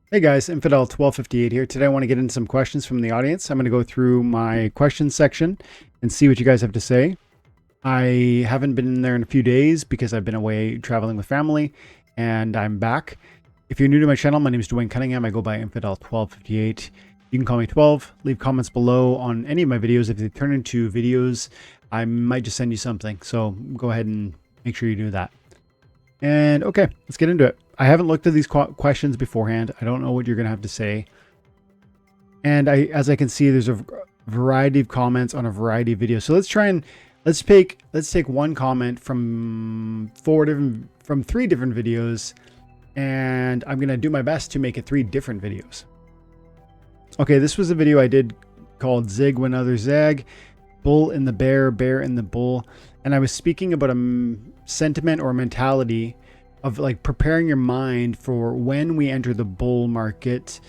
Hey guys, Infidel1258 here. Today I want to get into some questions from the audience. I'm going to go through my questions section and see what you guys have to say. I haven't been in there in a few days because I've been away traveling with family, and I'm back. If you're new to my channel, my name is Dwayne Cunningham. I go by Infidel1258. You can call me 12. Leave comments below on any of my videos. If they turn into videos, I might just send you something. So go ahead and make sure you do that. And okay, let's get into it. I haven't looked at these questions beforehand. I don't know what you're going to have to say. And as I can see, there's a variety of comments on a variety of videos. So let's take one comment from three different videos, and I'm going to do my best to make it 3 different videos. Okay, this was a video I did called Zig When Others Zag, Bull in the Bear, Bear in the Bull. And I was speaking about a sentiment or mentality of like preparing your mind for when we enter the bull market,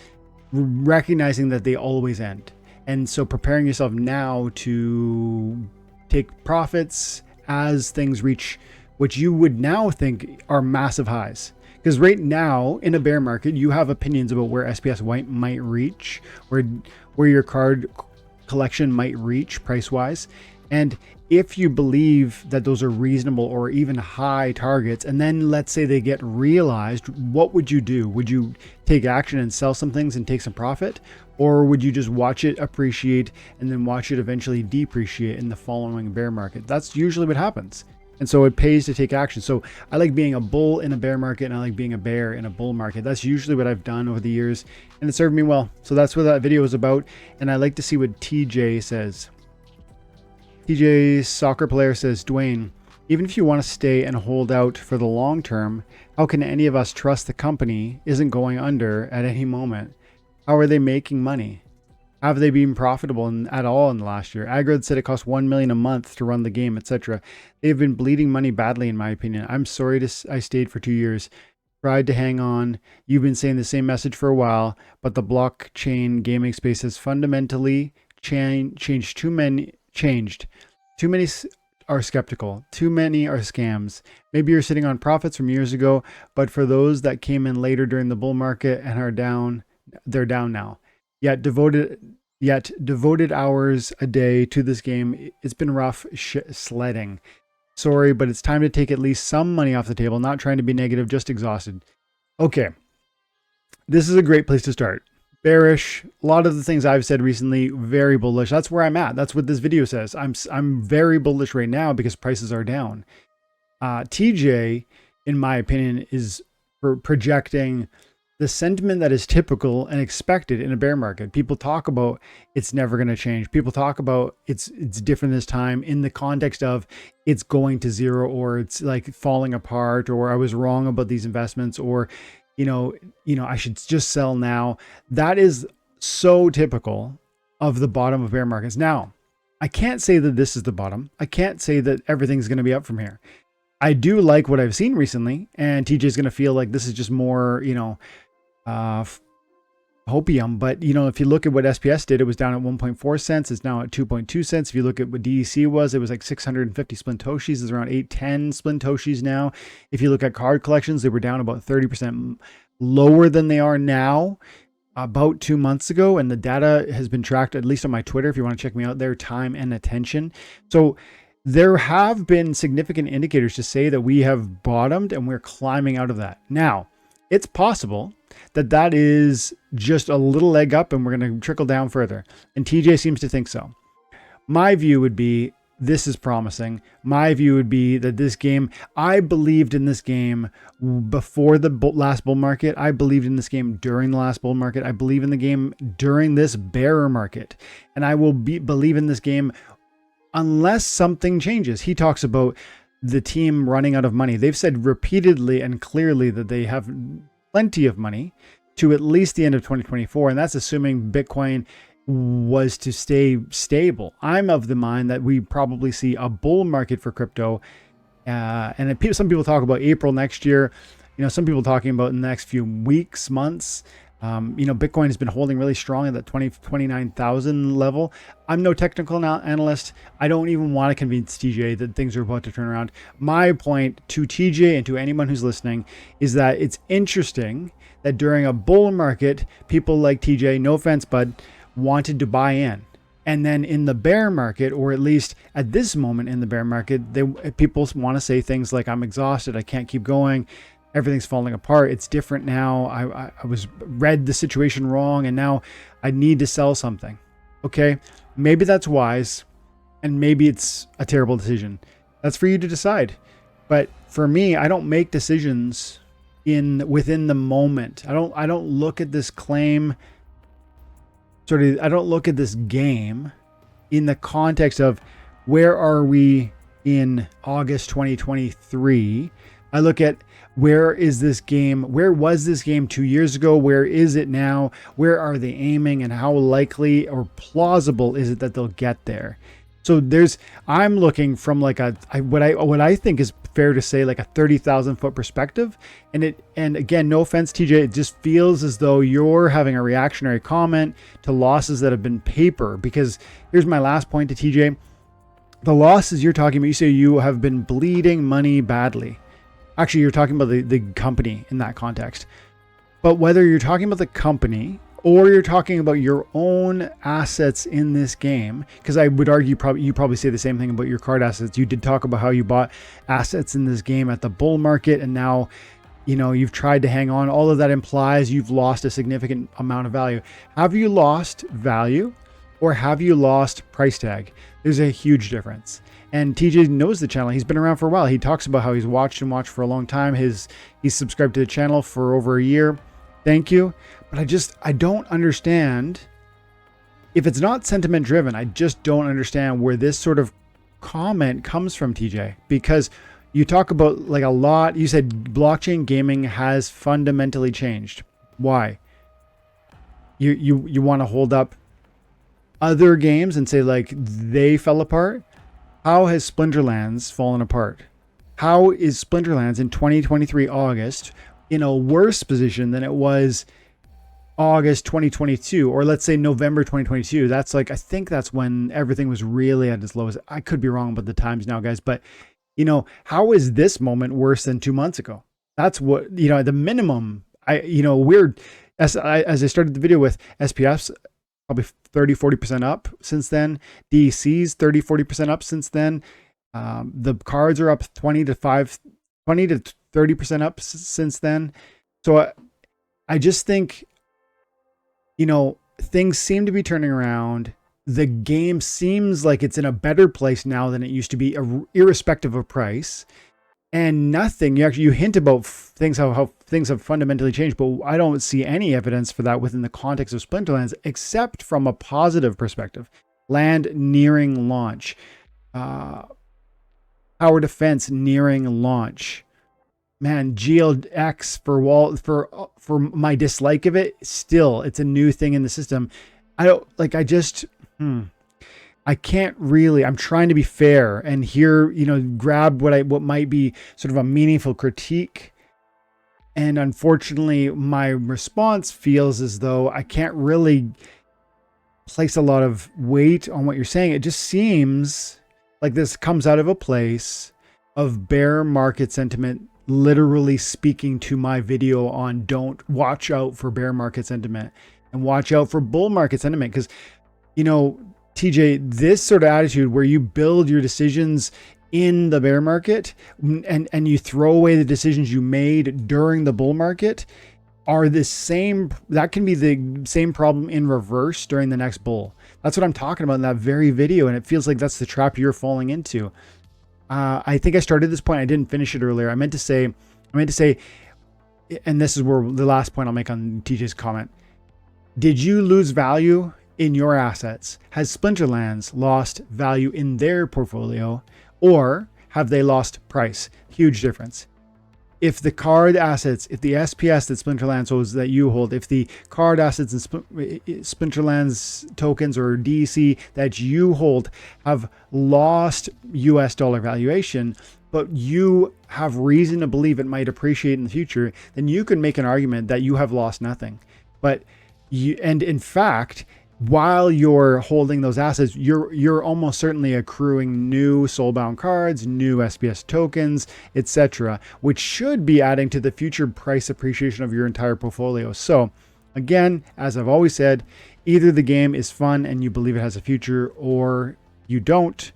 recognizing that they always end. And so preparing yourself now to take profits as things reach what you would now think are massive highs. Because right now in a bear market, you have opinions about where SPS might reach, where your card collection might reach price wise. And if you believe that those are reasonable or even high targets, and then let's say they get realized, what would you do? Would you take action and sell some things and take some profit? Or would you just watch it appreciate and then watch it eventually depreciate in the following bear market? That's usually what happens. And so it pays to take action. So I like being a bull in a bear market, and I like being a bear in a bull market. That's usually what I've done over the years, and it served me well. So that's what that video is about. And I like to see what TJ says. TJ soccer player says, Dwayne, even if you want to stay and hold out for the long term, how can any of us trust the company isn't going under at any moment? How are they making money? Have they been profitable at all in the last year? Agrod said it costs $1 million a month to run the game, etc. They've been bleeding money badly, in my opinion. I'm sorry I stayed for 2 years. Tried to hang on. You've been saying the same message for a while, but the blockchain gaming space has fundamentally changed. Too many are skeptical. Too many are scams. Maybe you're sitting on profits from years ago, but for those that came in later during the bull market and are down, they're down now. Yet devoted hours a day to this game. It's been rough sledding. Sorry, but it's time to take at least some money off the table. Not trying to be negative, just exhausted. Okay, this is a great place to start. Bearish. A lot of the things I've said recently, very bullish. That's where I'm at. That's what this video says. I'm very bullish right now because prices are down. TJ, in my opinion, is projecting the sentiment that is typical and expected in a bear market. People talk about it's never going to change. People talk about it's different this time in the context of it's going to zero, or it's like falling apart, or I was wrong about these investments, or you know, I should just sell now. That is so typical of the bottom of bear markets. Now, I can't say that this is the bottom. I can't say that everything's going to be up from here. I do like what I've seen recently, and TJ's going to feel like this is just more, hopium. But if you look at what SPS did, it was down at 1.4 cents. It's now at 2.2 cents. If you look at what DEC was, it was like 650 splintoshis. It's around 810 splintoshis now. If you look at card collections, they were down about 30% lower than they are now about 2 months ago. And the data has been tracked, at least on my Twitter, if you want to check me out there, time and attention. So there have been significant indicators to say that we have bottomed and we're climbing out of that. Now, it's possible that is just a little leg up and we're going to trickle down further. And TJ seems to think so. My view would be this is promising. My view would be that this game, I believed in this game before the last bull market. I believed in this game during the last bull market. I believe in the game during this bear market. And I will believe in this game unless something changes. He talks about the team running out of money. They've said repeatedly and clearly that they have plenty of money to at least the end of 2024. And that's assuming Bitcoin was to stay stable. I'm of the mind that we probably see a bull market for crypto. And some people talk about April next year. Some people talking about in the next few weeks, months. Bitcoin has been holding really strong at that 29,000 level. I'm no technical analyst. I don't even want to convince TJ that things are about to turn around. My point to TJ and to anyone who's listening is that it's interesting that during a bull market, people like TJ, no offense, bud, wanted to buy in. And then in the bear market, or at least at this moment in the bear market, people want to say things like, I'm exhausted, I can't keep going, everything's falling apart, it's different now, I read the situation wrong, and now I need to sell something. Okay, maybe that's wise, and maybe it's a terrible decision. That's for you to decide. But for me, I don't make decisions within the moment. I don't look at this claim, I don't look at this game in the context of where are we in August 2023. I look at where was this game 2 years ago? Where is it now? Where are they aiming, and how likely or plausible is it that they'll get there? So I'm looking from like what I think is fair to say, like a 30,000 foot perspective. And again, no offense, TJ, it just feels as though you're having a reactionary comment to losses that have been paper. Because here's my last point to TJ. The losses you're talking about, you say you have been bleeding money badly. Actually, you're talking about the company in that context. But whether you're talking about the company or you're talking about your own assets in this game, because I would argue you probably say the same thing about your card assets. You did talk about how you bought assets in this game at the bull market, and now you've tried to hang on. All of that implies you've lost a significant amount of value. Have you lost value, or have you lost price tag? There's a huge difference. And TJ knows the channel. He's been around for a while. He talks about how he's watched for a long time. He's subscribed to the channel for over a year. Thank you. But I don't understand. If it's not sentiment driven, I just don't understand where this sort of comment comes from, TJ. Because you talk about like a lot. You said blockchain gaming has fundamentally changed. Why? You want to hold up other games and say like they fell apart? How has Splinterlands fallen apart? How is Splinterlands in 2023 August in a worse position than it was August 2022, or let's say November 2022? That's like, I think that's when everything was really at its lowest. I could be wrong about the times now, guys, but how is this moment worse than 2 months ago? That's what, the minimum. Weird. As I started the video with, SPF's probably 30-40% up since then. DC's 30-40% up since then. The cards are up 20 to 30% up since then. So I just think, things seem to be turning around. The game seems like it's in a better place now than it used to be, irrespective of price. And nothing, you hint about how things have fundamentally changed, but I don't see any evidence for that within the context of Splinterlands, except from a positive perspective. Land nearing launch. Tower defense nearing launch. Man, GLX for my dislike of it, still, it's a new thing in the system. I can't really, I'm trying to be fair and here, grab what might be sort of a meaningful critique. And unfortunately, my response feels as though I can't really place a lot of weight on what you're saying. It just seems like this comes out of a place of bear market sentiment, literally speaking to my video on don't watch out for bear market sentiment and watch out for bull market sentiment. Because, TJ, this sort of attitude where you build your decisions in the bear market and you throw away the decisions you made during the bull market are the same. That can be the same problem in reverse during the next bull. That's what I'm talking about in that very video. And it feels like that's the trap you're falling into. I think I started this point. I didn't finish it earlier. I meant to say, and this is where the last point I'll make on TJ's comment. Did you lose value in your assets? Has Splinterlands lost value in their portfolio, or have they lost price? Huge difference. If the card assets, if the SPS that Splinterlands holds that you hold, if the card assets and Splinterlands tokens or DC that you hold have lost US dollar valuation, but you have reason to believe it might appreciate in the future, then you can make an argument that you have lost nothing. But and in fact, while you're holding those assets, you're almost certainly accruing new soulbound cards, new SPS tokens, etc., which should be adding to the future price appreciation of your entire portfolio. So again, as I've always said, either the game is fun and you believe it has a future, or you don't.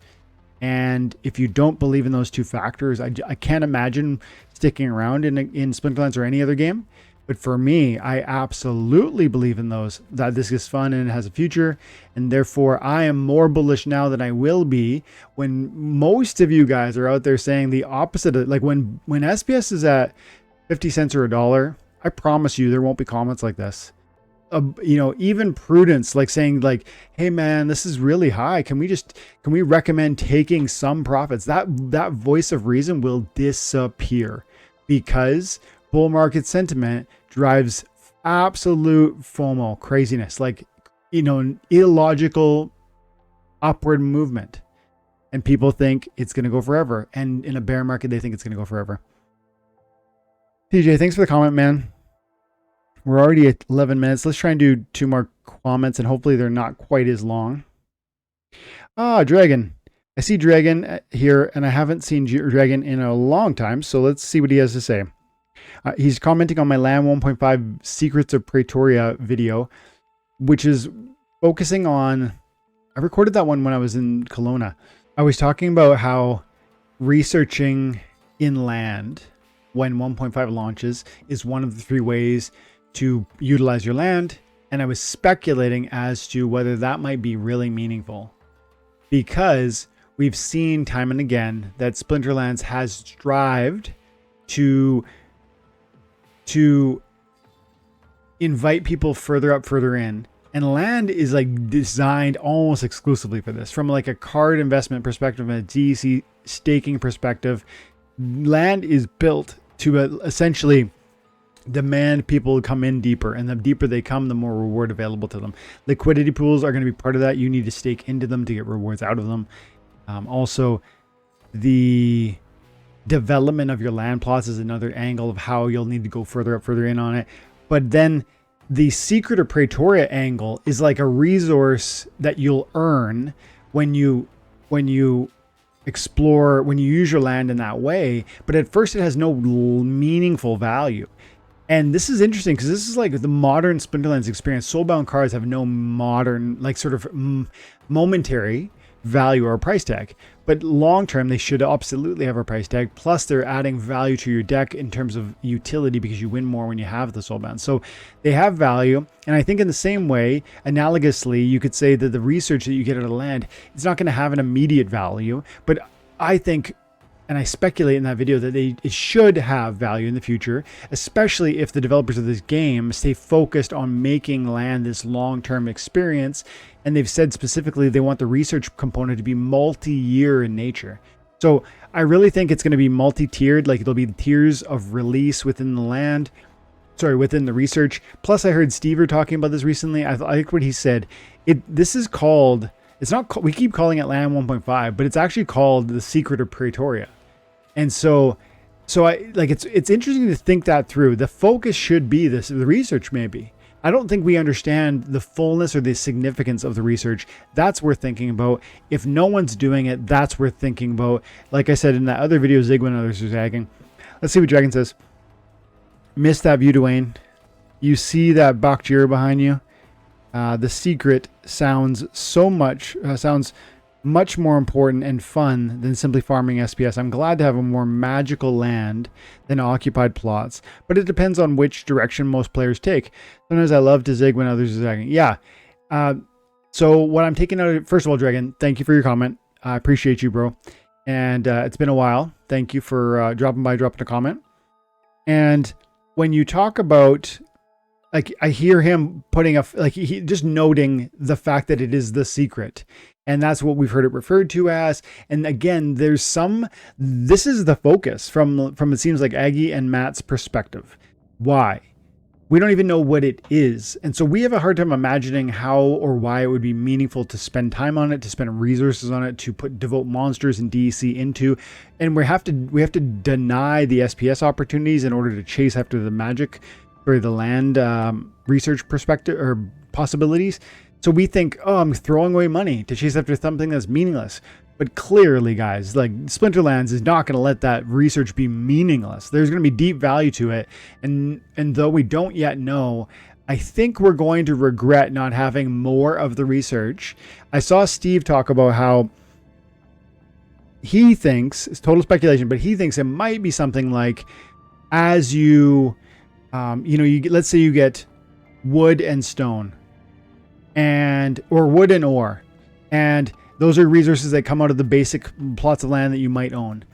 And if you don't believe in those two factors, I can't imagine sticking around in Splinterlands or any other game. But for me, I absolutely believe in those, that this is fun and it has a future. And therefore, I am more bullish now than I will be when most of you guys are out there saying the opposite. Like when SPS is at 50 cents or $1, I promise you there won't be comments like this. You know, even Prudence, like saying like, hey man, this is really high. Can we recommend taking some profits? That voice of reason will disappear, because bull market sentiment drives absolute FOMO craziness, like, you know, illogical upward movement. And people think it's going to go forever. And in a bear market, they think it's going to go forever. TJ, thanks for the comment, man. We're already at 11 minutes. Let's try and do 2 more comments, and hopefully they're not quite as long. Dragon. I see Dragon here, and I haven't seen Dragon in a long time. So let's see what he has to say. He's commenting on my Land 1.5 Secrets of Praetoria video, which is focusing on, I recorded that one when I was in Kelowna. I was talking about how researching in land when 1.5 launches is one of the 3 ways to utilize your land. And I was speculating as to whether that might be really meaningful, because we've seen time and again that Splinterlands has strived to invite people further in, and land is like designed almost exclusively for this. From like a card investment perspective and a DEC staking perspective, land is built to essentially demand people come in deeper, and the deeper they come, the more reward available to them. Liquidity pools are going to be part of that. You need to stake into them to get rewards out of them. Also, the development of your land plots is another angle of how you'll need to go further in on it. But then the Secret of Praetoria angle is like a resource that you'll earn when you explore, when you use your land in that way. But at first it has no meaningful value. And this is interesting because this is like the modern Splinterlands experience. Soulbound cards have no modern, like sort of momentary value or price tag, but long term they should absolutely have a price tag. Plus they're adding value to your deck in terms of utility, because you win more when you have the soulbound. So they have value. And I think in the same way, analogously, you could say that the research that you get out of the land, it's not going to have an immediate value, but I think, and I speculate in that video, that it should have value in the future, especially if the developers of this game stay focused on making land this long-term experience. And they've said specifically they want the research component to be multi-year in nature. So I really think it's going to be multi-tiered, like there'll be tiers of release within the land, within the research. Plus I heard Stever talking about this recently. I like what he said. This is called, it's not, we keep calling it Land 1.5, but it's actually called the Secret of Praetoria. And so I like, it's interesting to think that through. The focus should be this, the research maybe. I don't think we understand the fullness or the significance of the research. That's worth thinking about. If no one's doing it, that's worth thinking about. Like I said in that other video, Zigwin and others are zagging. Let's see what Dragon says. Missed that view, Dwayne. You see that Bakjira behind you? The secret sounds much more important and fun than simply farming SPS. I'm glad to have a more magical land than occupied plots, but it depends on which direction most players take. Sometimes I love to zig when others are zagging. Yeah. So what I'm taking out of, first of all, Dragon, thank you for your comment. I appreciate you, bro. And it's been a while. Thank you for dropping a comment. And when you talk about, like, I hear him putting he just noting the fact that it is the secret. And that's what we've heard it referred to as. And again, this is the focus from it seems like Aggie and Matt's perspective. Why? We don't even know what it is. And so we have a hard time imagining how or why it would be meaningful to spend time on it, to spend resources on it, to devote monsters and DEC into. And we have to deny the SPS opportunities in order to chase after the magic the land research perspective or possibilities. So we think, oh, I'm throwing away money to chase after something that's meaningless. But clearly, guys, like Splinterlands is not going to let that research be meaningless. There's going to be deep value to it. And though we don't yet know, I think we're going to regret not having more of the research. I saw Steve talk about how he thinks, it's total speculation, but he thinks it might be something like, as you, let's say you get wood and stone, or wood and ore, and those are resources that come out of the basic plots of land that you might own.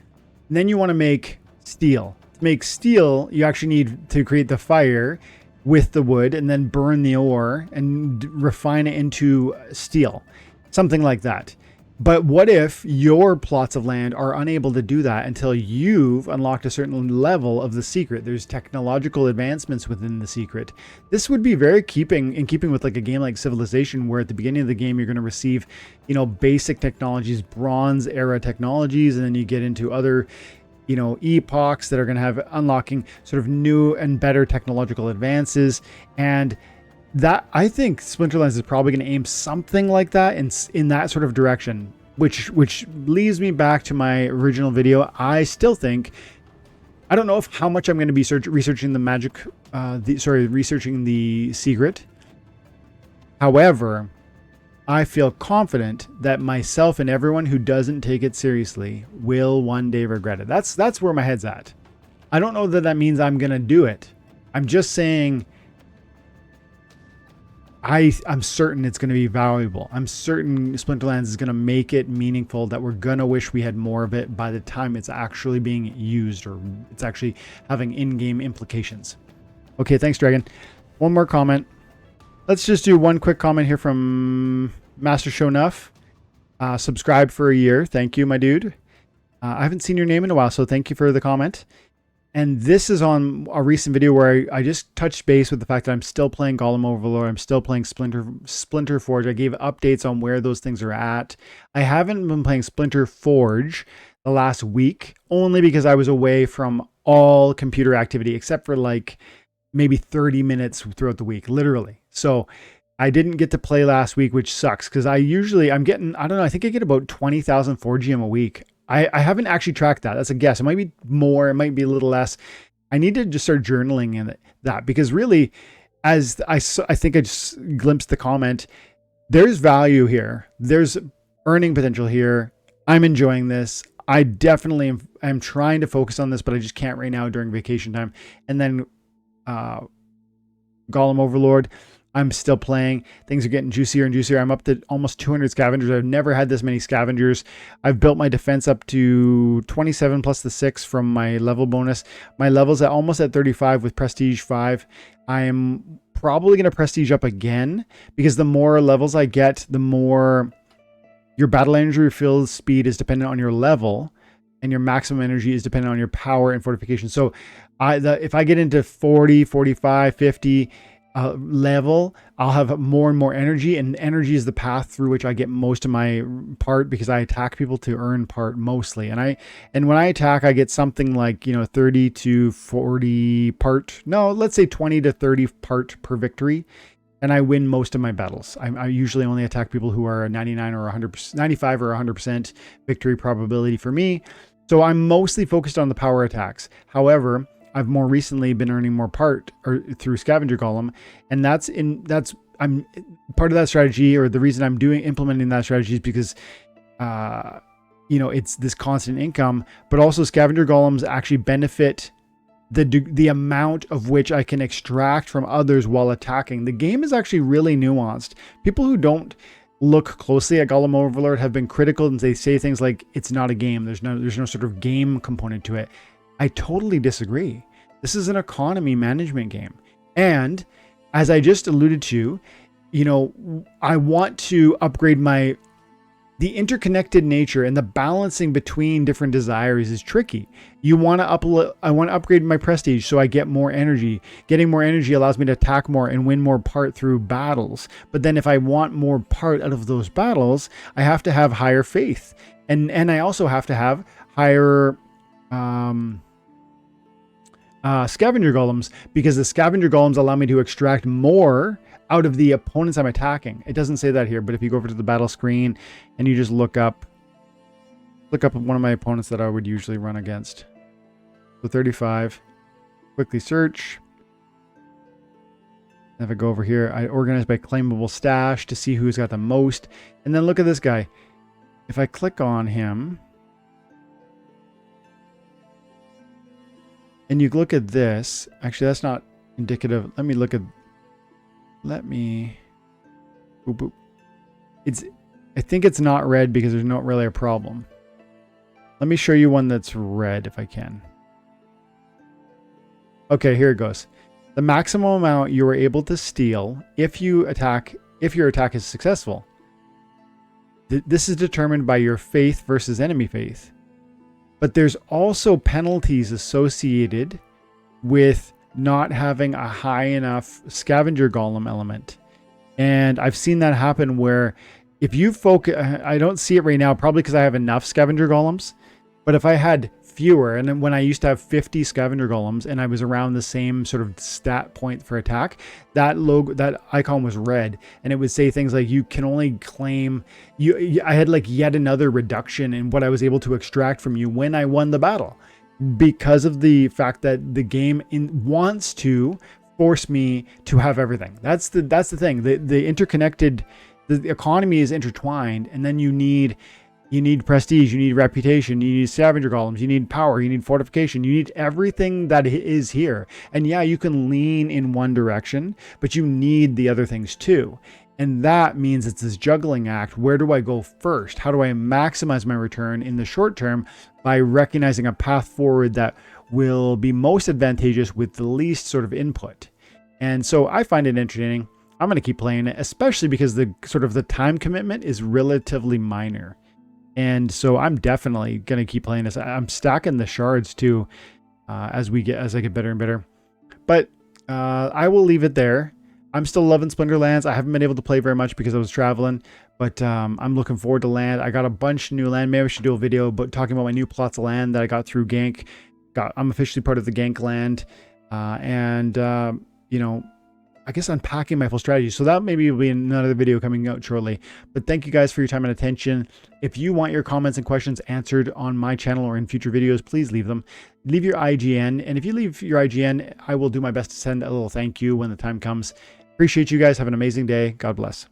And then you want to make steel. To make steel, you actually need to create the fire with the wood and then burn the ore and refine it into steel, something like that. But what if your plots of land are unable to do that until you've unlocked a certain level of the secret? There's technological advancements within the secret. This would be very in keeping with like a game like Civilization, where at the beginning of the game, you're going to receive, basic technologies, Bronze era technologies, and then you get into other, epochs that are going to have unlocking sort of new and better technological advances. And that, I think Splinterlands is probably going to aim something like that in that sort of direction, which leads me back to my original video. I still think, I don't know how much I'm going to be researching researching the secret. However, I feel confident that myself and everyone who doesn't take it seriously will one day regret it. That's where my head's at. I don't know that means I'm going to do it. I'm just saying, I'm certain it's going to be valuable. I'm certain Splinterlands is going to make it meaningful, that we're going to wish we had more of it by the time it's actually being used, or it's actually having in-game implications. Okay, thanks, Dragon. One more comment. Let's just do one quick comment here from Master Shownuff. Subscribe for a year. Thank you, my dude. I haven't seen your name in a while, so thank you for the comment. And this is on a recent video where I just touched base with the fact that I'm still playing Golem Overlord. I'm still playing SplinterForge. I gave updates on where those things are at. I haven't been playing SplinterForge the last week, only because I was away from all computer activity, except for like maybe 30 minutes throughout the week, literally. So I didn't get to play last week, which sucks, because I'm getting, I don't know, I think I get about 20,000 4GM a week. I haven't actually tracked that. That's a guess. It might be more. It might be a little less. I need to just start journaling in that, because really, as I think I just glimpsed the comment, there's value here. There's earning potential here. I'm enjoying this. I definitely am trying to focus on this, but I just can't right now during vacation time. And then Golem Overlord, I'm still playing. Things are getting juicier and juicier. I'm up to almost 200 scavengers. I've never had this many scavengers. I've built my defense up to 27 plus the 6 from my level bonus. My level's almost at 35 with Prestige 5. I am probably going to Prestige up again, because the more levels I get, the more your battle energy refill speed is dependent on your level, and your maximum energy is dependent on your power and fortification. So if I get into 40, 45, 50... level, I'll have more and more energy, and energy is the path through which I get most of my part, because I attack people to earn part mostly. And when I attack, I get something like 30 to 40 part, no, let's say 20 to 30 part per victory, and I win most of my battles. I usually only attack people who are 99 or 100%, 95 or 100% victory probability for me. So I'm mostly focused on the power attacks. However, I've more recently been earning more part through Scavenger Golem, and I'm part of that strategy, or the reason I'm implementing that strategy is because it's this constant income, but also Scavenger Golems actually benefit the amount of which I can extract from others while attacking. The game is actually really nuanced. People who don't look closely at Golem Overlord have been critical, and they say things like it's not a game. There's no sort of game component to it. I totally disagree. This is an economy management game. And as I just alluded to, I want to upgrade the interconnected nature, and the balancing between different desires is tricky. I want to upgrade my prestige so I get more energy. Getting more energy allows me to attack more and win more part through battles. But then if I want more part out of those battles, I have to have higher faith. And I also have to have higher scavenger golems, because the scavenger golems allow me to extract more out of the opponents I'm attacking. It doesn't say that here, but if you go over to the battle screen and you just look up one of my opponents that I would usually run against. So 35, quickly search. And if I go over here, I organize by claimable stash to see who's got the most. And then look at this guy. If I click on him, and you look at this, actually that's not indicative. Let me look at, boop, boop. I think it's not red because there's not really a problem. Let me show you one that's red if I can. Okay, here it goes. The maximum amount you are able to steal if your attack is successful. This is determined by your faith versus enemy faith. But there's also penalties associated with not having a high enough scavenger golem element. And I've seen that happen where if you focus, I don't see it right now, probably because I have enough scavenger golems. But if I had fewer, and then when I used to have 50 scavenger golems and I was around the same sort of stat point for attack, that logo, that icon was red, and it would say things like you can only claim I had like yet another reduction in what I was able to extract from you when I won the battle, because of the fact that the game wants to force me to have everything. That's the thing. The interconnected, the economy is intertwined, and then you need prestige, you need reputation, you need scavenger golems, you need power, you need fortification, you need everything that is here. And yeah, you can lean in one direction, but you need the other things too. And that means it's this juggling act. Where do I go first? How do I maximize my return in the short term by recognizing a path forward that will be most advantageous with the least sort of input? And so I find it entertaining. I'm going to keep playing it, especially because the time commitment is relatively minor. And so I'm definitely going to keep playing this. I'm stacking the shards too as I get better and better. But I will leave it there. I'm still loving Splinterlands. I haven't been able to play very much because I was traveling, but I'm looking forward to land. I got a bunch of new land. Maybe I should do a video talking about my new plots of land that I got through Gank. I'm officially part of the Gank land. You know, I guess unpacking my full strategy. So that maybe will be another video coming out shortly. But thank you guys for your time and attention. If you want your comments and questions answered on my channel or in future videos, please leave them. Leave your IGN. And if you leave your IGN, I will do my best to send a little thank you when the time comes. Appreciate you guys. Have an amazing day. God bless.